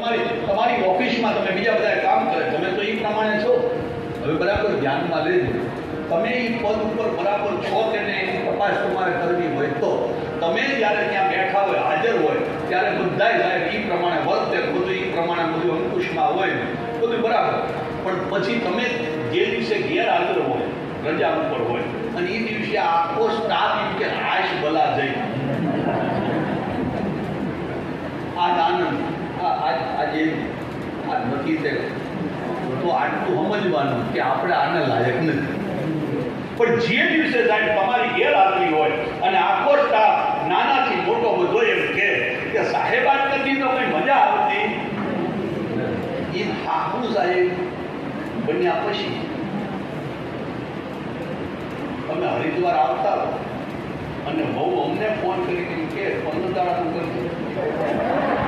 તમારી ઓફિસમાં તમે બીજા બધા કામ કરે, તમે તો એ પ્રમાણે છો. હવે બરાબર ધ્યાનમાં લેજો, તમે એ પદ ઉપર બરાબર છો કે નહીં એની તપાસ તમારે કરવી હોય તો તમે જ્યારે ત્યાં બેઠા હોય, હાજર હોય, ત્યારે બધાય સાહેબ એ પ્રમાણે વર્તે, બધું એ પ્રમાણે બધું અંકુશમાં હોય, બધું બરાબર. પણ પછી તમે જે દિવસે ગેરહાજર હોય, રજા ઉપર હોય, અને એ દિવસે આખો સ્ટાફ એમ કે હાશ બલા જઈ આજ આનંદ આજે આ નથી તે, તો આટલું સમજવાનું કે આપણે આને લાયક નથી. પણ જે દિવસે સાહેબ તમારી ગેરહાજરી હોય અને આખો સ્ટાફ નાનાથી મોટો બધો એમ કે સાહેબ આજ નથી તો કંઈ મજા આવતી, એ હાકુ સાહેબ બન્યા પછી તમે હરિદ્વાર આવતા હો અને બહુ અમને ફોન કરી કે 15 દાડા કરજો